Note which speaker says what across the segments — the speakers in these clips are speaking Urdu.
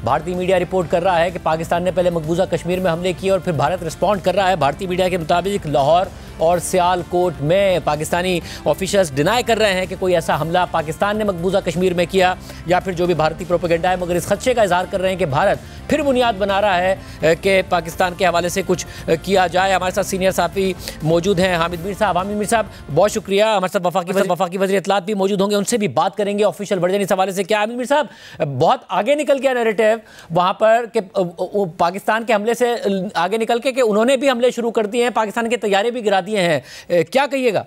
Speaker 1: بھارتی میڈیا رپورٹ کر رہا ہے کہ پاکستان نے پہلے مقبوضہ کشمیر میں حملے کیے اور پھر بھارت رسپونڈ کر رہا ہے۔ بھارتی میڈیا کے مطابق لاہور اور سیال کوٹ میں پاکستانی آفیشرز ڈینائی کر رہے ہیں کہ کوئی ایسا حملہ پاکستان نے مقبوضہ کشمیر میں کیا یا پھر جو بھی بھارتی پروپیگنڈا ہے، مگر اس خدشے کا اظہار کر رہے ہیں کہ بھارت پھر بنیاد بنا رہا ہے کہ پاکستان کے حوالے سے کچھ کیا جائے۔ ہمارے ساتھ سینئر صحافی موجود ہیں حامد میر صاحب۔ حامد میر صاحب بہت شکریہ۔ ہمارے ساتھ وفاقی وزیر اطلاعات بھی موجود ہوں گے، ان سے بھی بات کریں گے آفیشیل ورژن اس حوالے سے کیا۔ حامد میر صاحب بہت آگے نکل گیا نیریٹیو وہاں پر کہ پاکستان کے حملے سے آگے نکل کے کہ انہوں نے بھی حملے شروع کر دیے ہیں، پاکستان کے طیارے بھی گرا دیے ہیں، کیا کہیے گا؟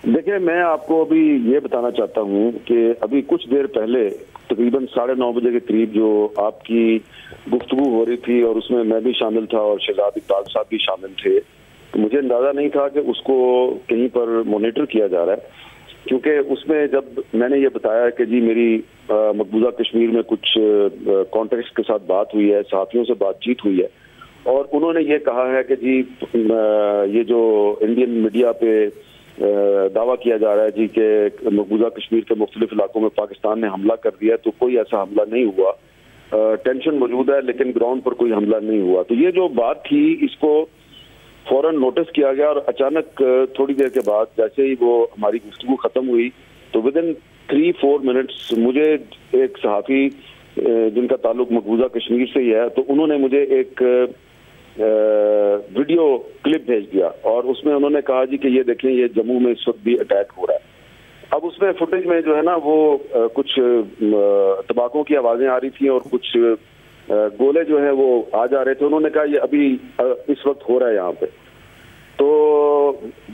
Speaker 2: دیکھیں، میں آپ کو ابھی یہ بتانا چاہتا ہوں کہ ابھی کچھ دیر پہلے تقریباً 9:30 بجے کے قریب جو آپ کی گفتگو ہو رہی تھی اور اس میں بھی شامل تھا اور شہزاد اقبال صاحب بھی شامل تھے، مجھے اندازہ نہیں تھا کہ اس کو کہیں پر مانیٹر کیا جا رہا ہے، کیونکہ اس میں جب میں نے یہ بتایا کہ جی میری مقبوضہ کشمیر میں کچھ کانٹیکٹس کے ساتھ بات ہوئی ہے، صحافیوں سے بات چیت ہوئی ہے، اور انہوں نے یہ کہا ہے کہ جی یہ جو انڈین میڈیا پہ دعویٰ کیا جا رہا ہے جی کہ مقبوضہ کشمیر کے مختلف علاقوں میں پاکستان نے حملہ کر دیا، تو کوئی ایسا حملہ نہیں ہوا، ٹینشن موجود ہے لیکن گراؤنڈ پر کوئی حملہ نہیں ہوا۔ تو یہ جو بات تھی اس کو فوراً نوٹس کیا گیا، اور اچانک تھوڑی دیر کے بعد جیسے ہی وہ ہماری گفتگو ختم ہوئی تو ودن 3-4 منٹس مجھے ایک صحافی جن کا تعلق مقبوضہ کشمیر سے ہی ہے، تو انہوں نے مجھے ایک ویڈیو کلپ بھیج دیا، اور اس میں انہوں نے کہا جی کہ یہ دیکھیں یہ جموں میں اس وقت بھی اٹیک ہو رہا ہے۔ اب اس میں فوٹیج میں جو ہے نا وہ کچھ تباکوں کی آوازیں آ رہی تھیں اور کچھ گولے جو ہیں وہ آ جا رہے تھے۔ انہوں نے کہا یہ ابھی اس وقت ہو رہا ہے یہاں پہ۔ تو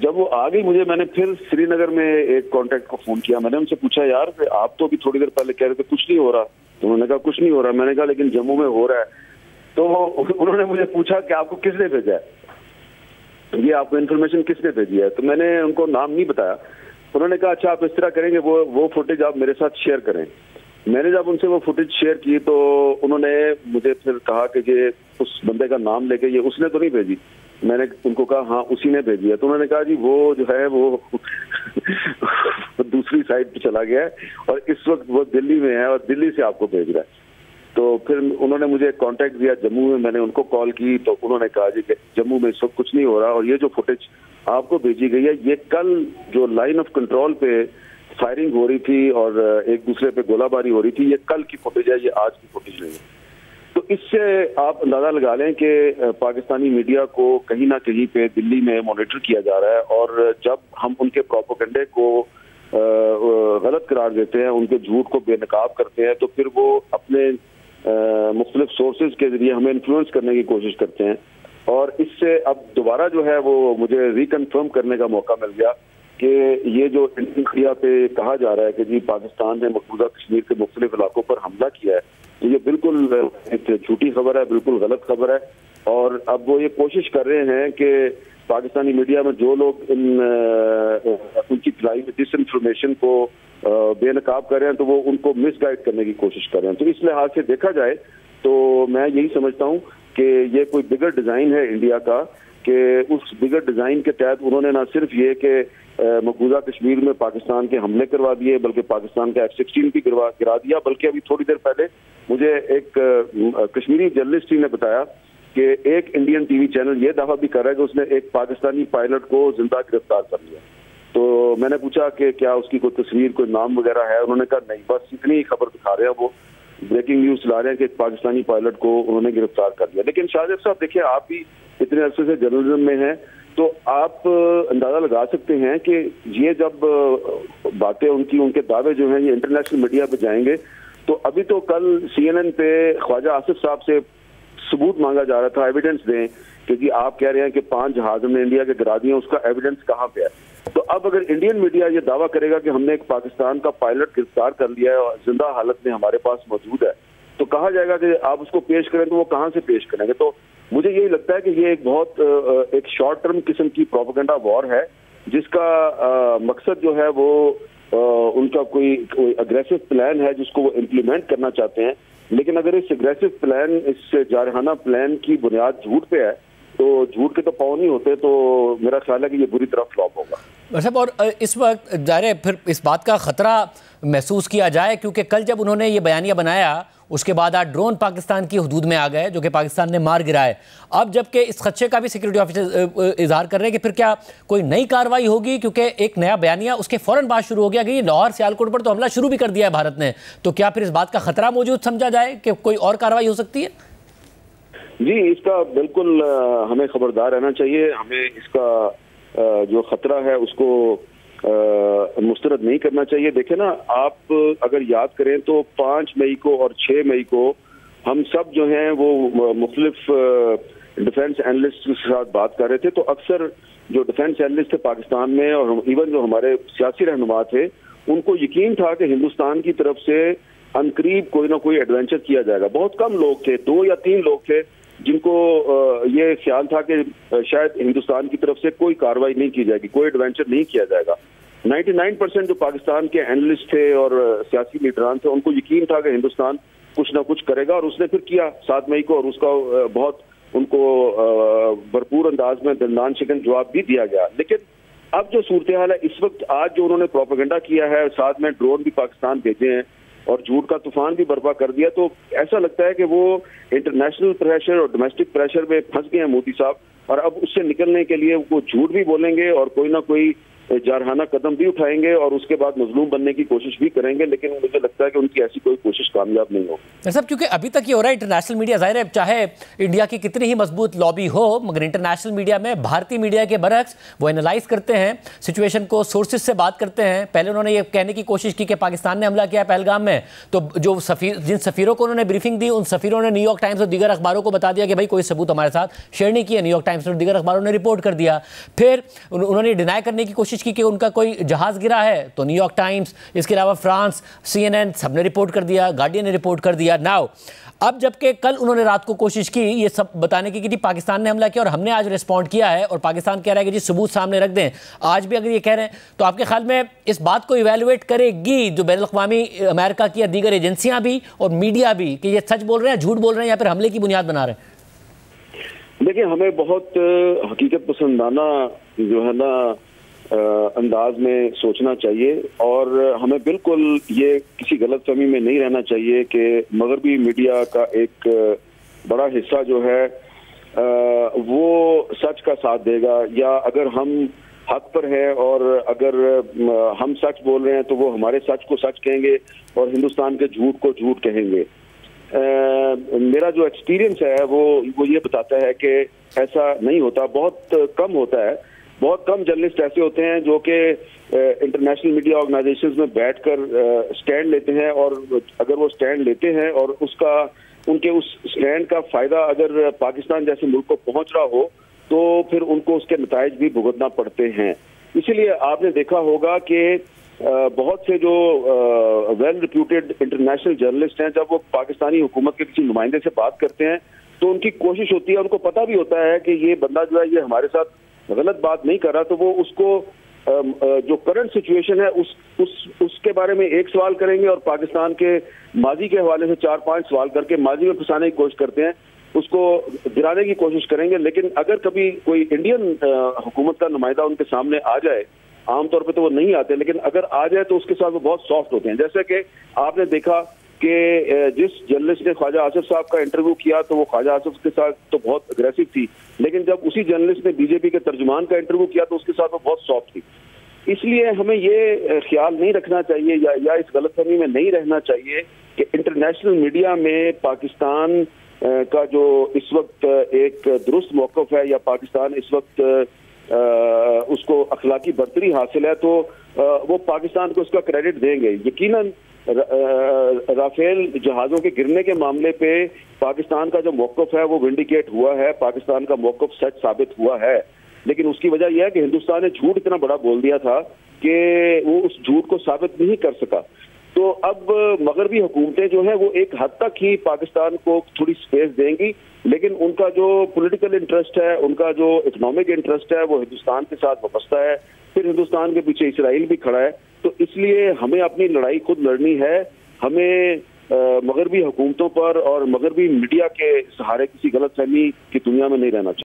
Speaker 2: جب وہ آ گئی میں نے پھر سری نگر میں ایک کانٹیکٹ کو فون کیا، میں نے ان سے پوچھا یار آپ تو ابھی تھوڑی دیر پہلے کہہ رہے تھے کچھ نہیں ہو رہا، تو انہوں نے کہا کچھ نہیں ہو رہا، میں نے کہا لیکن جموں میں ہو رہا ہے۔ تو انہوں نے مجھے پوچھا کہ آپ کو کس نے بھیجا ہے، یہ آپ کو انفارمیشن کس نے بھیجی ہے؟ تو میں نے ان کو نام نہیں بتایا۔ انہوں نے کہا اچھا آپ اس طرح کریں گے وہ فوٹیج آپ میرے ساتھ شیئر کریں۔ میں نے جب ان سے وہ فوٹیج شیئر کی تو انہوں نے مجھے پھر کہا کہ یہ اس بندے کا نام لے کے یہ اس نے تو نہیں بھیجی؟ میں نے ان کو کہا ہاں اسی نے بھیجی ہے۔ تو انہوں نے کہا جی وہ جو ہے وہ دوسری سائٹ پہ چلا گیا ہے اور اس وقت وہ دلی میں ہے اور دلی سے آپ کو بھیج رہا ہے۔ تو پھر انہوں نے مجھے کانٹیکٹ دیا جموں میں، میں نے ان کو کال کی تو انہوں نے کہا جی کہ جموں میں اس وقت کچھ نہیں ہو رہا، اور یہ جو فوٹیج آپ کو بھیجی گئی ہے یہ کل جو لائن آف کنٹرول پہ فائرنگ ہو رہی تھی اور ایک دوسرے پہ گولہ باری ہو رہی تھی، یہ کل کی فوٹیج ہے، یہ آج کی فوٹیج نہیں ہے۔ تو اس سے آپ اندازہ لگا لیں کہ پاکستانی میڈیا کو کہیں نہ کہیں پہ دلی میں مانیٹر کیا جا رہا ہے، اور جب ہم ان کے پروپیگنڈے کو غلط قرار دیتے ہیں، ان کے جھوٹ کو بے نقاب کرتے ہیں، تو پھر وہ اپنے مختلف سورسز کے ذریعے ہمیں انفلوئنس کرنے کی کوشش کرتے ہیں، اور اس سے اب دوبارہ جو ہے وہ مجھے ریکنفرم کرنے کا موقع مل گیا کہ یہ جو انڈین میڈیا پہ کہا جا رہا ہے کہ جی پاکستان نے مقبوضہ کشمیر کے مختلف علاقوں پر حملہ کیا ہے، تو یہ بالکل ایک جھوٹی خبر ہے، بالکل غلط خبر ہے۔ اور اب وہ یہ کوشش کر رہے ہیں کہ پاکستانی میڈیا میں جو لوگ ان کی فلائی میں ڈس انفارمیشن کو بے نقاب کر رہے ہیں تو وہ ان کو مس گائڈ کرنے کی کوشش کر رہے ہیں۔ تو اس لحاظ سے دیکھا جائے تو میں یہی سمجھتا ہوں کہ یہ کوئی بگر ڈیزائن ہے انڈیا کا، کہ اس بگر ڈیزائن کے تحت انہوں نے نہ صرف یہ کہ مقبوضہ کشمیر میں پاکستان کے حملے کروا دیے بلکہ پاکستان کا F-16 بھی گرا دیا، بلکہ ابھی تھوڑی دیر پہلے مجھے ایک کشمیری جرنلسٹ نے بتایا کہ ایک انڈین ٹی وی چینل یہ دعویٰ بھی کر رہا ہے کہ اس نے ایک پاکستانی پائلٹ کو زندہ گرفتار کر لیا۔ تو میں نے پوچھا کہ کیا اس کی کوئی تصویر، کوئی نام وغیرہ ہے؟ انہوں نے کہا نہیں، بس اتنی ہی خبر دکھا رہے ہیں، وہ بریکنگ نیوز چلا رہے ہیں کہ ایک پاکستانی پائلٹ کو انہوں نے گرفتار کر لیا۔ لیکن شاہزیب صاحب دیکھیں، آپ بھی اتنے عرصے سے جرنلزم میں ہیں تو آپ اندازہ لگا سکتے ہیں کہ یہ جب باتیں ان کے دعوے جو ہیں یہ انٹرنیشنل میڈیا پہ جائیں گے، تو ابھی تو کل CNN پہ خواجہ آصف صاحب سے ثبوت مانگا جا رہا تھا، ایویڈنس دیں کہ جی آپ کہہ رہے ہیں کہ 5 جہاز ہم نے انڈیا کے گرا دیے، اس کا ایویڈنس کہاں پہ ہے؟ تو اب اگر انڈین میڈیا یہ دعویٰ کرے گا کہ ہم نے ایک پاکستان کا پائلٹ گرفتار کر لیا ہے اور زندہ حالت میں ہمارے پاس موجود ہے، تو کہا جائے گا کہ آپ اس کو پیش کریں، تو وہ کہاں سے پیش کریں گے؟ تو مجھے یہی لگتا ہے کہ یہ ایک بہت ایک شارٹ ٹرم قسم کی پروپیگنڈا وار ہے، جس کا مقصد جو ہے وہ ان کا کوئی اگریسو پلان ہے جس کو وہ امپلیمنٹ کرنا چاہتے ہیں۔ لیکن اگر اس اگریسو پلان، اس جارحانہ پلان کی بنیاد جھوٹ پہ ہے تو جھوٹ کے تو پاؤں نہیں ہوتے، تو میرا خیال ہے کہ یہ بری طرح فلاپ ہوگا۔
Speaker 1: صاحب، اور اس وقت ظاہر ہے پھر اس بات کا خطرہ محسوس کیا جائے، کیونکہ کل جب انہوں نے یہ بیانیہ بنایا اس کے بعد آج ڈرون پاکستان کی حدود میں آ گئے جو کہ پاکستان نے مار گرائے. اب جبکہ اس خدشے کا بھی سیکورٹی آفیسر اظہار کر رہے ہیں کہ پھر کیا کوئی نئی کارروائی ہوگی, کیونکہ ایک نیا بیانیہ اس کے فوراً بعد شروع ہو گیا کہ یہ لاہور سیالکوٹ پر تو حملہ شروع بھی کر دیا ہے بھارت نے, تو کیا پھر اس بات کا خطرہ موجود سمجھا جائے کہ کوئی اور کارروائی ہو سکتی ہے؟
Speaker 2: جی, اس کا بالکل ہمیں خبردار رہنا چاہیے. ہمیں اس کا جو خطرہ ہے اس کو مسترد نہیں کرنا چاہیے. دیکھیں نا, آپ اگر یاد کریں تو 5 مئی کو اور 6 مئی کو ہم سب جو ہیں وہ مختلف ڈیفنس اینالسٹ کے ساتھ بات کر رہے تھے, تو اکثر جو ڈیفنس اینالسٹ تھے پاکستان میں اور ایون جو ہمارے سیاسی رہنما تھے, ان کو یقین تھا کہ ہندوستان کی طرف سے عنقریب کوئی نہ کوئی ایڈونچر کیا جائے گا. بہت کم لوگ تھے, 2 یا 3 لوگ تھے جن کو یہ خیال تھا کہ شاید ہندوستان کی طرف سے کوئی کارروائی نہیں کی جائے گی, کوئی ایڈونچر نہیں کیا جائے گا. 99% جو پاکستان کے اینالسٹ تھے اور سیاسی لیڈران تھے, ان کو یقین تھا کہ ہندوستان کچھ نہ کچھ کرے گا, اور اس نے پھر کیا 7 مئی کو, اور اس کا بہت ان کو بھرپور انداز میں دندان شکن جواب بھی دیا گیا. لیکن اب جو صورتحال ہے اس وقت, آج جو انہوں نے پروپیگنڈا کیا ہے, ساتھ میں ڈرون بھی پاکستان بھیجے ہیں اور جھوٹ کا طوفان بھی برپا کر دیا, تو ایسا لگتا ہے کہ وہ انٹرنیشنل پریشر اور ڈومیسٹک پریشر میں پھنس گئے ہیں مودی صاحب, اور اب اس سے نکلنے کے لیے وہ جھوٹ بھی بولیں گے اور کوئی نہ کوئی جارحانہ قدم بھی اٹھائیں گے اور اس کے بعد مظلوم بننے کی کوشش بھی کریں گے. لیکن مجھے لگتا ہے کہ ان کی ایسی کوئی کوشش کامیاب نہیں ہوگی.
Speaker 1: صاحب, کیونکہ ابھی تک یہ ہو رہا ہے انٹرنیشنل میڈیا, ظاہر ہے چاہے انڈیا کی کتنی ہی مضبوط لابی ہو, مگر انٹرنیشنل میڈیا میں بھارتی میڈیا کے برعکس وہ انالائز کرتے ہیں سچویشن کو, سورسز سے بات کرتے ہیں. پہلے انہوں نے یہ کہنے کی کوشش کی کہ پاکستان نے حملہ کیا ہے پہلگام میں, تو جو جن سفیروں کو انہوں نے بریفنگ دی, ان سفیروں نے نیو یارک ٹائمز اور دیگر اخباروں کو بتا دیا کہ بھائی کوئی ثبوت ہمارے ساتھ شیئر نہیں کیا. نیو یارک ٹائمز اور دیگر اخباروں نے رپورٹ کر دیا. پھر انہوں نے ڈینائی کرنے کی کوشش کی کہ ان کا کوئی جہاز گرا ہے, تو نیو یارک ٹائمز, اس کے علاوہ فرانس, CNN سب نے رپورٹ کر دیا, گارڈین نے رپورٹ کر دیا. ناؤ اب جبکہ کل انہوں نے رات کو کوشش کی یہ سب بتانے کی کہ پاکستان نے حملہ کیا اور ہم نے آج ریسپونڈ کیا ہے, اور پاکستان کہہ رہا ہے کہ جی ثبوت سامنے رکھ دیں, آج بھی اگر یہ کہہ رہے ہیں, تو آپ کے خیال میں اس بات کو ایویلویٹ کرے گی جو بین الاقوامی امریکہ کی یا دیگر ایجنسیاں بھی اور میڈیا بھی کہ یہ سچ بول رہے ہیں, جھوٹ بول رہے ہیں, یا پھر حملے کی بنیاد بنا رہے ہیں؟
Speaker 2: دیکھیں, ہمیں بہت حقیقت پسندانہ جو ہے نا انداز میں سوچنا چاہیے, اور ہمیں بالکل یہ کسی غلط فہمی میں نہیں رہنا چاہیے کہ مغربی میڈیا کا ایک بڑا حصہ جو ہے وہ سچ کا ساتھ دے گا, یا اگر ہم حق پر ہیں اور اگر ہم سچ بول رہے ہیں تو وہ ہمارے سچ کو سچ کہیں گے اور ہندوستان کے جھوٹ کو جھوٹ کہیں گے. میرا جو ایکسپیرینس ہے وہ یہ بتاتا ہے کہ ایسا نہیں ہوتا, بہت کم ہوتا ہے. بہت کم جرنلسٹ ایسے ہوتے ہیں جو کہ انٹرنیشنل میڈیا آرگنائزیشنز میں بیٹھ کر سٹینڈ لیتے ہیں, اور اگر وہ سٹینڈ لیتے ہیں اور ان کے اس سٹینڈ کا فائدہ اگر پاکستان جیسے ملک کو پہنچ رہا ہو تو پھر ان کو اس کے نتائج بھی بھگتنا پڑتے ہیں. اسی لیے آپ نے دیکھا ہوگا کہ بہت سے جو ویل ریپیوٹیڈ انٹرنیشنل جرنلسٹ ہیں, جب وہ پاکستانی حکومت کے کسی نمائندے سے بات کرتے ہیں تو ان کی کوشش ہوتی ہے, ان کو پتہ بھی ہوتا ہے کہ یہ بندہ جو ہے یہ ہمارے ساتھ غلط بات نہیں کر رہا, تو وہ اس کو جو کرنٹ سچویشن ہے اس کے بارے میں ایک سوال کریں گے اور پاکستان کے ماضی کے حوالے سے 4-5 سوال کر کے ماضی میں پھنسانے کی کوشش کرتے ہیں, اس کو گرانے کی کوشش کریں گے. لیکن اگر کبھی کوئی انڈین حکومت کا نمائندہ ان کے سامنے آ جائے, عام طور پہ تو وہ نہیں آتے, لیکن اگر آ جائے تو اس کے ساتھ وہ بہت سافٹ ہوتے ہیں. جیسے کہ آپ نے دیکھا کہ جس جرنلسٹ نے خواجہ آصف صاحب کا انٹرویو کیا تو وہ خواجہ آصف کے ساتھ تو بہت اگریسو تھی, لیکن جب اسی جرنلسٹ نے BJP کے ترجمان کا انٹرویو کیا تو اس کے ساتھ وہ بہت سافٹ تھی. اس لیے ہمیں یہ خیال نہیں رکھنا چاہیے یا اس غلط فہمی میں نہیں رہنا چاہیے کہ انٹرنیشنل میڈیا میں پاکستان کا جو اس وقت ایک درست موقف ہے, یا پاکستان اس وقت اس کو اخلاقی برتری حاصل ہے, تو وہ پاکستان کو اس کا کریڈٹ دیں گے. یقیناً رافیل جہازوں کے گرنے کے معاملے پہ پاکستان کا جو موقف ہے وہ ونڈیکیٹ ہوا ہے, پاکستان کا موقف سچ ثابت ہوا ہے, لیکن اس کی وجہ یہ ہے کہ ہندوستان نے جھوٹ اتنا بڑا بول دیا تھا کہ وہ اس جھوٹ کو ثابت نہیں کر سکا. تو اب مغربی حکومتیں جو ہیں وہ ایک حد تک ہی پاکستان کو تھوڑی سپیس دیں گی, لیکن ان کا جو پولیٹیکل انٹرسٹ ہے, ان کا جو اکنامک انٹرسٹ ہے وہ ہندوستان کے ساتھ وابستہ ہے. پھر ہندوستان کے پیچھے اسرائیل بھی کھڑا ہے, تو اس لیے ہمیں اپنی لڑائی خود لڑنی ہے. ہمیں مغربی حکومتوں پر اور مغربی میڈیا کے سہارے کسی غلط فہمی کی دنیا میں نہیں رہنا چاہیے.